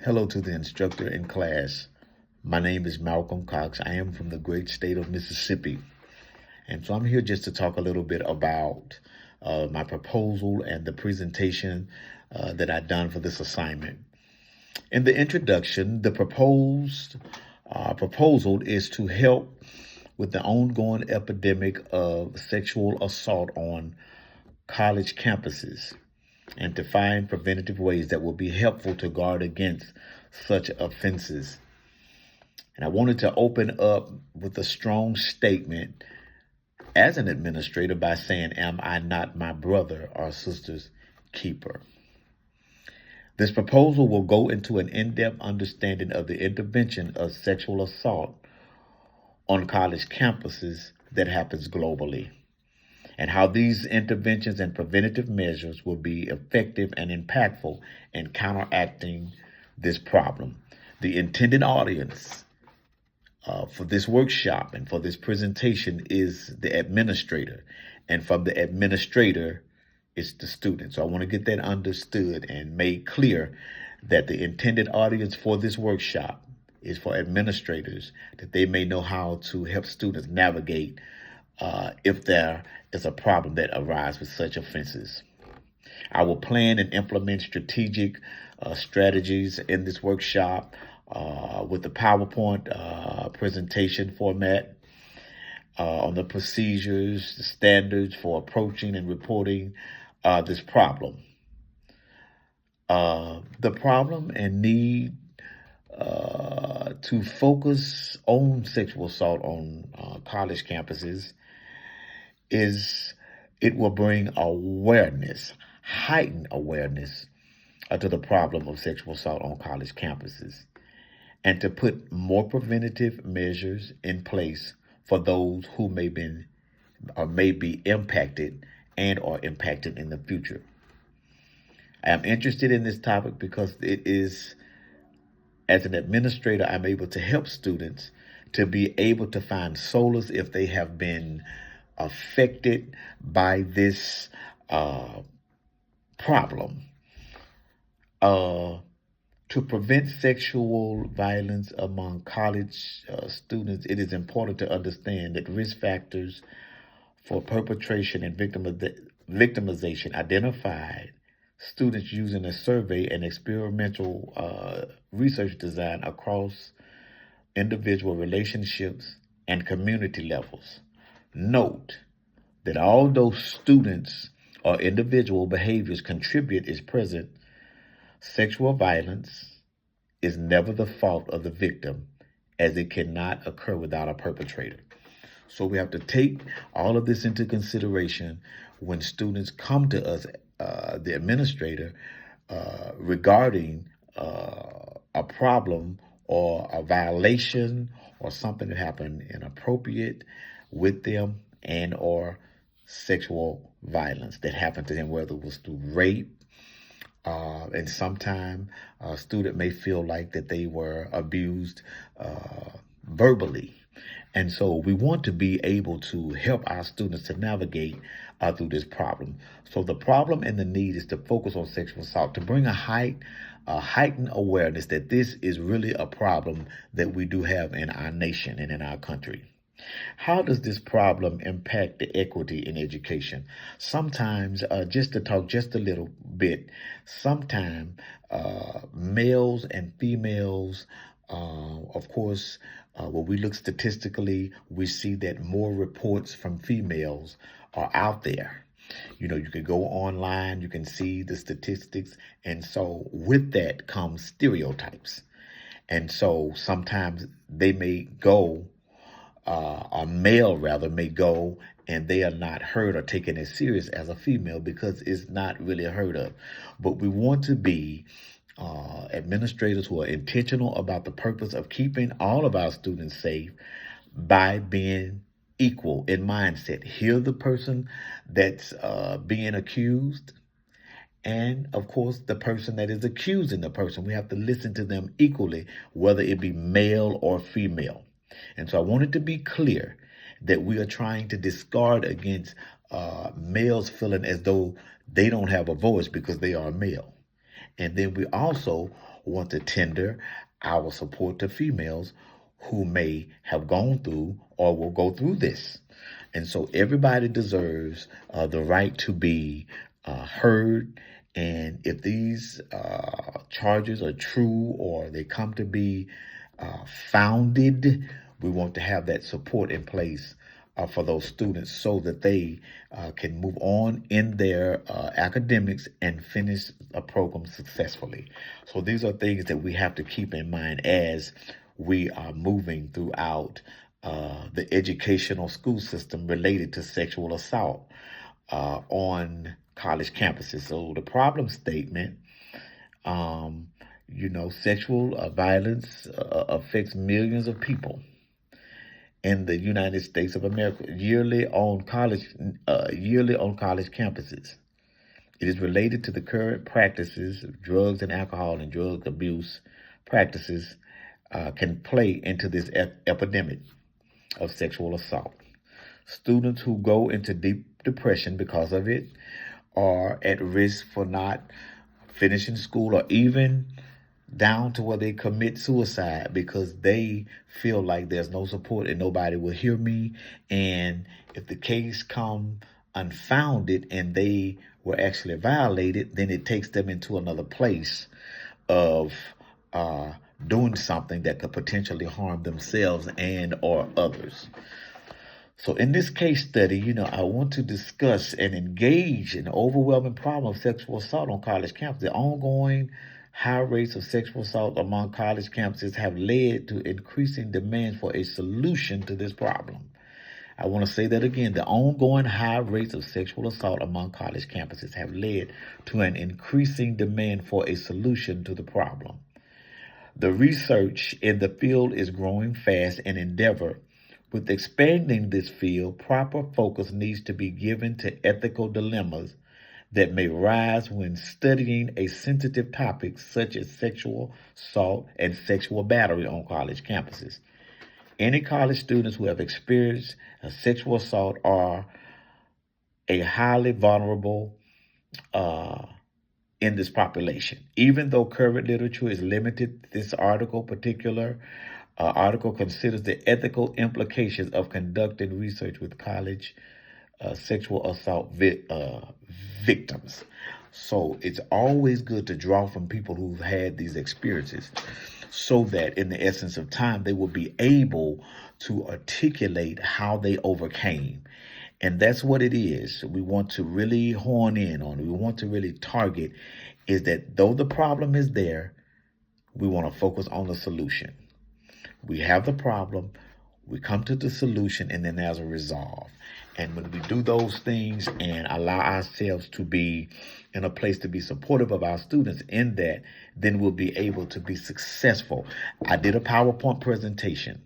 Hello to the instructor in class. My name is Malcolm Cox. I am from the great state of Mississippi. And so I'm here just to talk a little bit about my proposal and the presentation that I've done for this assignment. In the introduction, the proposal is to help with the ongoing epidemic of sexual assault on college campuses and to find preventative ways that will be helpful to guard against such offenses. And I wanted to open up with a strong statement as an administrator by saying, am I not my brother or sister's keeper? This proposal will go into an in-depth understanding of the intervention of sexual assault on college campuses that happens globally, and how these interventions and preventative measures will be effective and impactful in counteracting this problem. The intended audience for this workshop and for this presentation is the administrator, and from the administrator is the student. So I want to get that understood and made clear that the intended audience for this workshop is for administrators, that they may know how to help students navigate if there is a problem that arises with such offenses. I will plan and implement strategic strategies in this workshop with the PowerPoint presentation format on the procedures, the standards for approaching and reporting this problem. The problem and need to focus on sexual assault on college campuses is it will bring awareness, heightened awareness to the problem of sexual assault on college campuses, and to put more preventative measures in place for those who may be impacted and are impacted in the future. I am interested in this topic because it is, as an administrator, I'm able to help students to be able to find solace if they have been affected by this problem. To prevent sexual violence among college students, it is important to understand that risk factors for perpetration and victimization identified students using a survey and experimental research design across individual relationships and community levels. Note that although students or individual behaviors contribute is present, sexual violence is never the fault of the victim, as it cannot occur without a perpetrator. So we have to take all of this into consideration when students come to us, the administrator, regarding a problem or a violation or something that happened inappropriate with them, and or sexual violence that happened to them, whether it was through rape, and sometimes a student may feel like that they were abused verbally. And so we want to be able to help our students to navigate through this problem. So the problem and the need is to focus on sexual assault, to bring a heightened awareness that this is really a problem that we do have in our nation and in our country. How does this problem impact the equity in education? Sometimes, just to talk just a little bit, sometimes males and females, of course, when we look statistically, we see that more reports from females are out there. You know, you can go online, you can see the statistics. And so with that comes stereotypes. And so sometimes they may go, a male rather may go, and they are not heard or taken as serious as a female because it's not really heard of. But we want to be administrators who are intentional about the purpose of keeping all of our students safe by being equal in mindset. Hear the person that's being accused, and of course the person that is accusing the person. We have to listen to them equally, whether it be male or female. And so I wanted to be clear that we are trying to discard against males feeling as though they don't have a voice because they are male. And then we also want to tender our support to females who may have gone through or will go through this. And so everybody deserves the right to be heard. And if these charges are true or they come to be founded, we want to have that support in place for those students so that they can move on in their academics and finish a program successfully. So these are things that we have to keep in mind as we are moving throughout the educational school system related to sexual assault on college campuses. So the problem statement, sexual violence affects millions of people in the United States of America yearly on college campuses. It is related to the current practices of drugs and alcohol and drug abuse practices can play into this epidemic of sexual assault. Students who go into deep depression because of it are at risk for not finishing school or even down to where they commit suicide because they feel like there's no support and nobody will hear me. And if the case come unfounded and they were actually violated, then it takes them into another place of doing something that could potentially harm themselves and or others. So in this case study, I want to discuss and engage in the overwhelming problem of sexual assault on college campuses. The ongoing high rates of sexual assault among college campuses have led to increasing demand for a solution to this problem. I want to say that again. The ongoing high rates of sexual assault among college campuses have led to an increasing demand for a solution to the problem. The research in the field is growing fast and endeavor. With expanding this field, proper focus needs to be given to ethical dilemmas that may rise when studying a sensitive topic such as sexual assault and sexual battery on college campuses. Any college students who have experienced a sexual assault are a highly vulnerable in this population. Even though current literature is limited, this particular article considers the ethical implications of conducting research with college sexual assault victims. So it's always good to draw from people who've had these experiences so that in the essence of time, they will be able to articulate how they overcame. And that's what it is. We want to really hone in on, we want to really target is that though the problem is there, we want to focus on the solution. We have the problem, we come to the solution, and then there's a resolve. And when we do those things and allow ourselves to be in a place to be supportive of our students in that, then we'll be able to be successful. I did a PowerPoint presentation.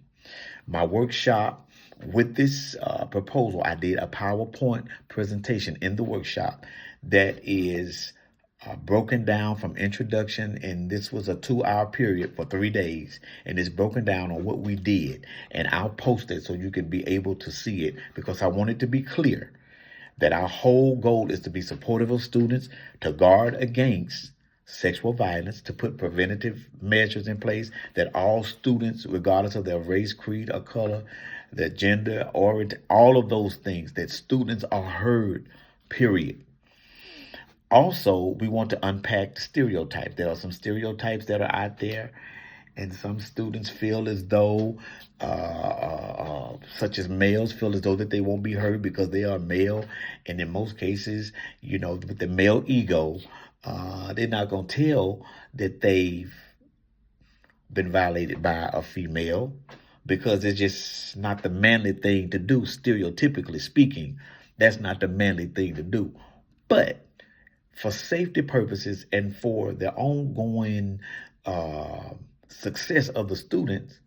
My workshop with this proposal, I did a PowerPoint presentation in the workshop that is broken down from introduction, and this was a 2-hour period for 3 days, and it's broken down on what we did, and I'll post it so you can be able to see it, because I want it to be clear that our whole goal is to be supportive of students, to guard against sexual violence, to put preventative measures in place that all students, regardless of their race, creed, or color, their gender, origin, all of those things, that students are heard, period. Also, we want to unpack stereotypes. There are some stereotypes that are out there, and some students feel as though, such as males, feel as though that they won't be heard because they are male. And in most cases, with the male ego, they're not going to tell that they've been violated by a female because it's just not the manly thing to do, stereotypically speaking. That's not the manly thing to do. But for safety purposes and for the ongoing success of the students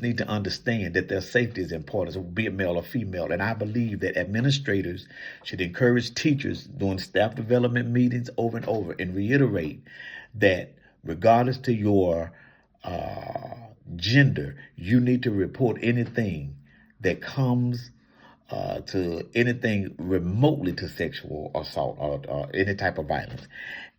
need to understand that their safety is important, so be it male or female. And I believe that administrators should encourage teachers during staff development meetings over and over and reiterate that regardless to your gender, you need to report anything that comes to anything remotely to sexual assault or any type of violence.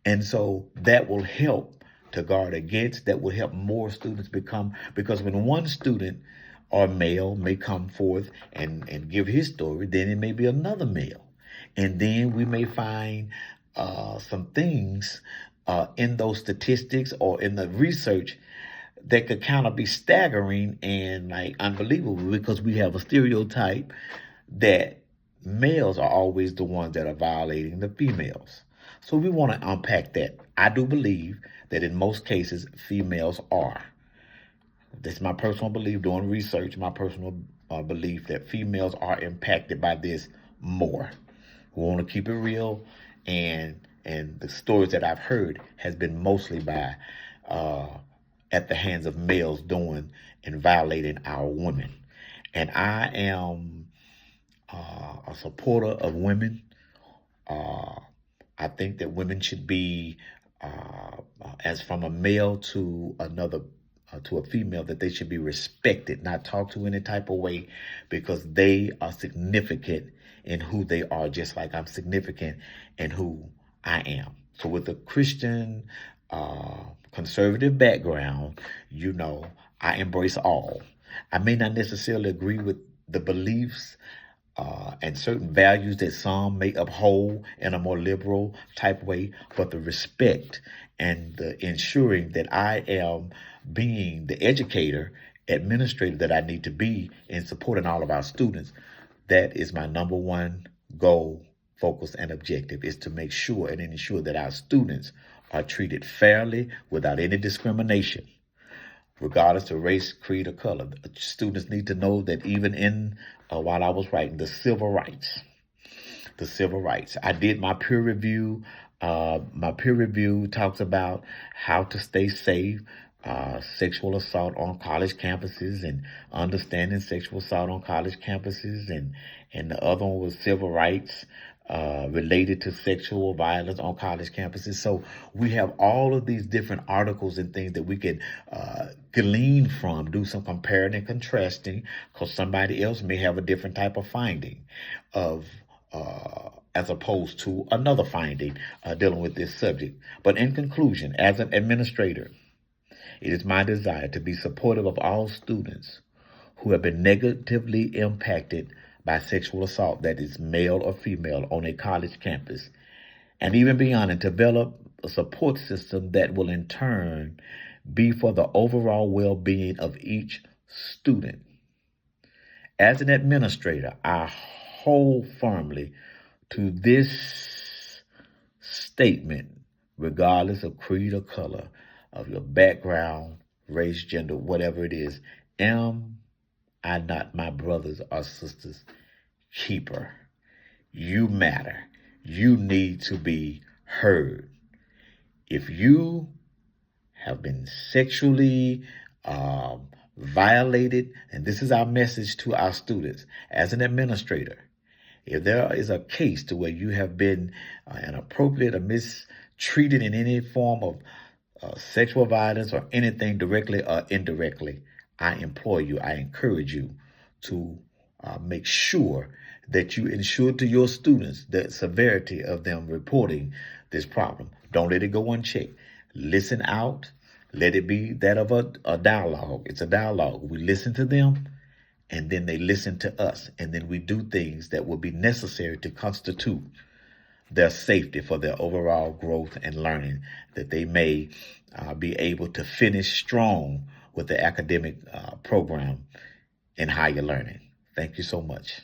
And so that will help to guard against, that will help more students become, because when one student or male may come forth and give his story, then it may be another male. And then we may find some things in those statistics or in the research that could kind of be staggering and like unbelievable, because we have a stereotype that males are always the ones that are violating the females. So we want to unpack that. I do believe that in most cases, females are. That's my personal belief, doing research, my personal belief that females are impacted by this more. We want to keep it real, and the stories that I've heard has been mostly by at the hands of males doing and violating our women. And I am a supporter of women. I think that women should be, as from a male to another, to a female, that they should be respected, not talked to any type of way, because they are significant in who they are, just like I'm significant in who I am. So with a Christian, conservative background, I embrace all. I may not necessarily agree with the beliefs and certain values that some may uphold in a more liberal type way, but the respect and the ensuring that I am being the educator, administrator that I need to be in supporting all of our students, that is my number one goal, focus, and objective, is to make sure and ensure that our students are treated fairly without any discrimination, regardless of race, creed, or color. Students need to know that even in, while I was writing, the civil rights. I did my peer review. My peer review talks about how to stay safe, sexual assault on college campuses, and understanding sexual assault on college campuses. And the other one was civil rights related to sexual violence on college campuses. So we have all of these different articles and things that we can glean from, do some comparing and contrasting, because somebody else may have a different type of finding of as opposed to another finding dealing with this subject. But in conclusion, as an administrator, it is my desire to be supportive of all students who have been negatively impacted by sexual assault, that is male or female, on a college campus, and even beyond, and develop a support system that will in turn be for the overall well-being of each student. As an administrator, I hold firmly to this statement, regardless of creed or color, of your background, race, gender, whatever it is. Am I not my brothers or sisters' keeper? You matter. You need to be heard. If you have been sexually violated, and this is our message to our students as an administrator, if there is a case to where you have been inappropriate or mistreated in any form of sexual violence or anything directly or indirectly, I implore you, I encourage you to make sure that you ensure to your students the severity of them reporting this problem. Don't let it go unchecked. Listen out. Let it be that of a dialogue. It's a dialogue. We listen to them, and then they listen to us, and then we do things that will be necessary to constitute their safety for their overall growth and learning, that they may be able to finish strong with the academic program in higher learning. Thank you so much.